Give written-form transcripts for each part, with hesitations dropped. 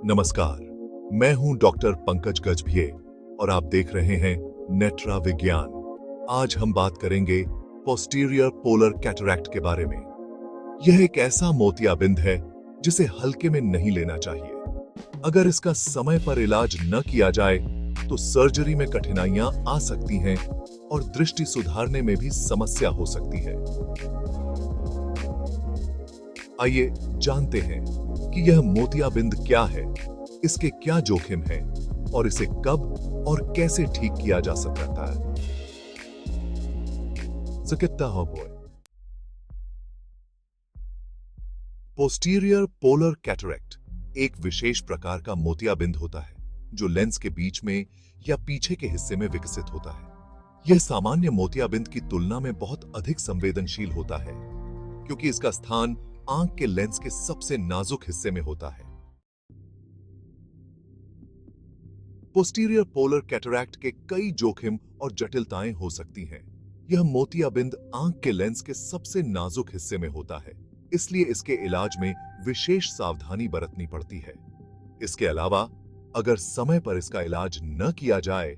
नमस्कार, मैं हूं डॉक्टर पंकज गजभिये और आप देख रहे हैं नेत्रा विज्ञान। आज हम बात करेंगे पोस्टीरियर पोलर कैटरैक्ट के बारे में। यह एक ऐसा मोतियाबिंद है जिसे हल्के में नहीं लेना चाहिए। अगर इसका समय पर इलाज न किया जाए तो सर्जरी में कठिनाइयां आ सकती हैं और दृष्टि सुधारने में भी समस्या हो सकती है। आइए जानते हैं कि यह मोतियाबिंद क्या है, इसके क्या जोखिम हैं और इसे कब और कैसे ठीक किया जा सकता है। सकता हो बॉय। पोस्टीरियर पोलर कैटरैक्ट एक विशेष प्रकार का मोतियाबिंद होता है जो लेंस के बीच में या पीछे के हिस्से में विकसित होता है। यह सामान्य मोतियाबिंद की तुलना में बहुत अधिक संवेदनशील होता है क्योंकि इसका स्थान आंख के लेंस के सबसे नाजुक हिस्से में होता है। पोस्टीरियर पोलर कैटरैक्ट के कई जोखिम और जटिलताएं हो सकती हैं। यह मोतियाबिंद आंख के लेंस के सबसे नाजुक हिस्से में होता है, इसलिए इसके इलाज में विशेष सावधानी बरतनी पड़ती है। इसके अलावा अगर समय पर इसका इलाज न किया जाए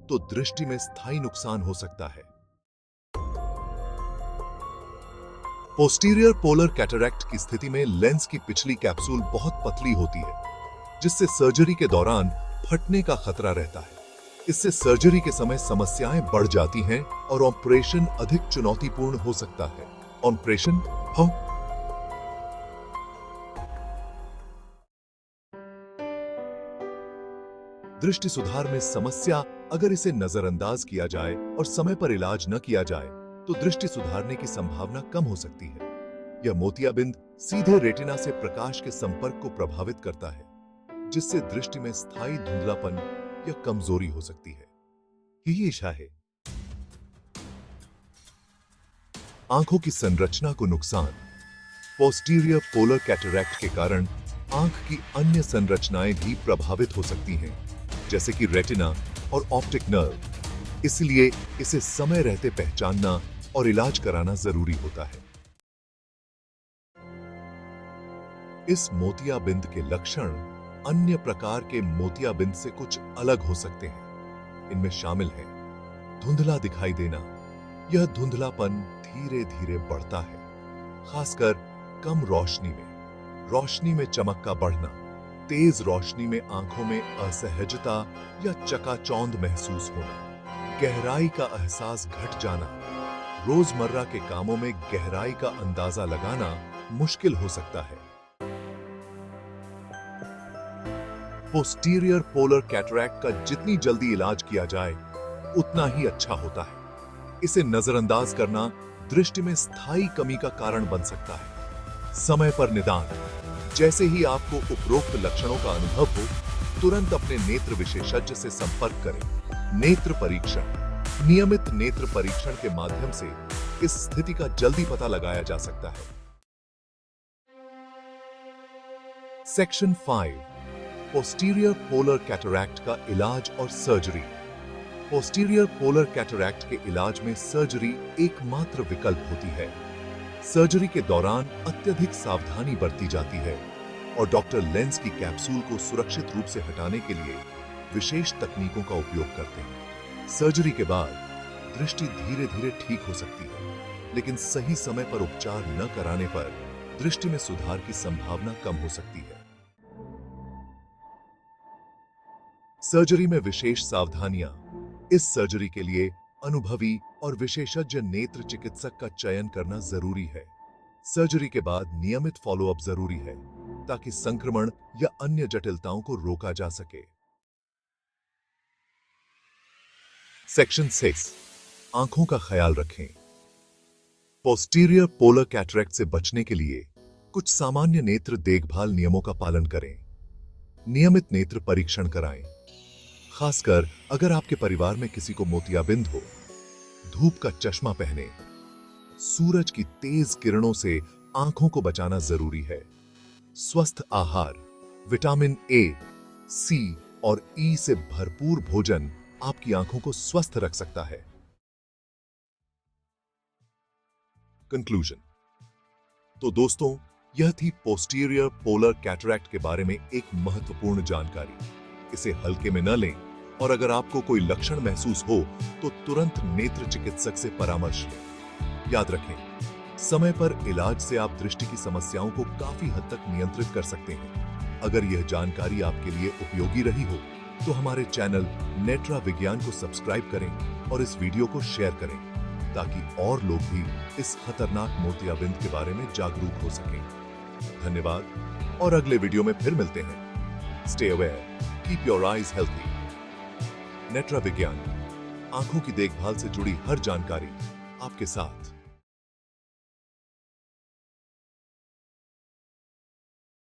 तो दृष्टि में स्थायी नुकसान हो सकता है। पोस्टीरियर पोलर कैटरैक्ट की स्थिति में लेंस की पिछली कैप्सूल बहुत पतली होती है, जिससे सर्जरी के दौरान फटने का खतरा रहता है। इससे सर्जरी के समय समस्याएं बढ़ जाती हैं और ऑपरेशन अधिक चुनौतीपूर्ण हो सकता है। ऑपरेशन हो दृष्टि सुधार में समस्या अगर इसे नजरअंदाज किया जाए और समय पर इलाज न किया जाए तो दृष्टि सुधारने की संभावना कम हो सकती है। यह मोतियाबिंद सीधे रेटिना से प्रकाश के संपर्क को प्रभावित करता है, जिससे दृष्टि में स्थायी धुंधलापन या कमजोरी हो सकती है। यही इशा है। आंखों की संरचना को नुकसान। पोस्टीरियर पोलर कैटरैक्ट के कारण आंख की अन्य संरचनाएं भी प्रभावित हो सकती हैं, जैसे कि रेटिना और ऑप्टिक नर्व। इसलिए इसे समय रहते पहचानना और इलाज कराना जरूरी होता है। इस मोतियाबिंद के लक्षण अन्य प्रकार के मोतियाबिंद से कुछ अलग हो सकते हैं। इनमें शामिल है धुंधला दिखाई देना। यह धुंधलापन धीरे धीरे बढ़ता है, खासकर कम रोशनी में चमक का बढ़ना, तेज रोशनी में आंखों में असहजता या चकाचौंध महसूस होना, गहराई का एहसास घट जाना, रोजमर्रा के कामों में गहराई का अंदाजा लगाना मुश्किल हो सकता है। पोस्टीरियर पोलर कैटरैक्ट का जितनी जल्दी इलाज किया जाए उतना ही अच्छा होता है। इसे नजरअंदाज करना दृष्टि में स्थायी कमी का कारण बन सकता है। समय पर निदान। जैसे ही आपको उपरोक्त लक्षणों का अनुभव हो, तुरंत अपने नेत्र विशेषज्ञ से संपर्क करें। नेत्र परीक्षण। नियमित नेत्र परीक्षण के माध्यम से इस स्थिति का जल्दी पता लगाया जा सकता है। सेक्शन 5। पोस्टीरियर पोलर कैटरैक्ट का इलाज और सर्जरी। पोस्टीरियर पोलर कैटरैक्ट के इलाज में सर्जरी एकमात्र विकल्प होती है। सर्जरी के दौरान अत्यधिक सावधानी बरती जाती है और डॉक्टर लेंस की कैप्सूल को सुरक्षित रूप से हटाने के लिए विशेष तकनीकों का उपयोग करते हैं। सर्जरी के बाद दृष्टि धीरे धीरे ठीक हो सकती है, लेकिन सही समय पर उपचार न कराने पर दृष्टि में सुधार की संभावना कम हो सकती है। सर्जरी में विशेष सावधानियां। इस सर्जरी के लिए अनुभवी और विशेषज्ञ नेत्र चिकित्सक का चयन करना जरूरी है। सर्जरी के बाद नियमित फॉलोअप जरूरी है ताकि संक्रमण या अन्य जटिलताओं को रोका जा सके। सेक्शन 6। आंखों का ख्याल रखें। पोस्टीरियर पोलर कैटरैक्ट से बचने के लिए कुछ सामान्य नेत्र देखभाल नियमों का पालन करें। नियमित नेत्र परीक्षण कराएं, खासकर अगर आपके परिवार में किसी को मोतियाबिंद हो। धूप का चश्मा पहने। सूरज की तेज किरणों से आंखों को बचाना जरूरी है। स्वस्थ आहार, विटामिन ए, सी और ई से भरपूर भोजन आपकी आंखों को स्वस्थ रख सकता है। कंक्लूजन। तो दोस्तों, यह थी पोस्टीरियर पोलर कैटरैक्ट के बारे में एक महत्वपूर्ण जानकारी। इसे हल्के में न लें और अगर आपको कोई लक्षण महसूस हो तो तुरंत नेत्र चिकित्सक से परामर्श लें। याद रखें, समय पर इलाज से आप दृष्टि की समस्याओं को काफी हद तक नियंत्रित कर सकते हैं। अगर यह जानकारी आपके लिए उपयोगी रही हो तो हमारे चैनल नेत्रा विज्ञान को सब्सक्राइब करें और इस वीडियो को शेयर करें ताकि और लोग भी इस खतरनाक मोतियाबिंद के बारे में जागरूक हो सकें। धन्यवाद और अगले वीडियो में फिर मिलते हैं। Stay aware, keep your eyes healthy. Netra विज्ञान, आंखों की देखभाल से जुड़ी हर जानकारी आपके साथ।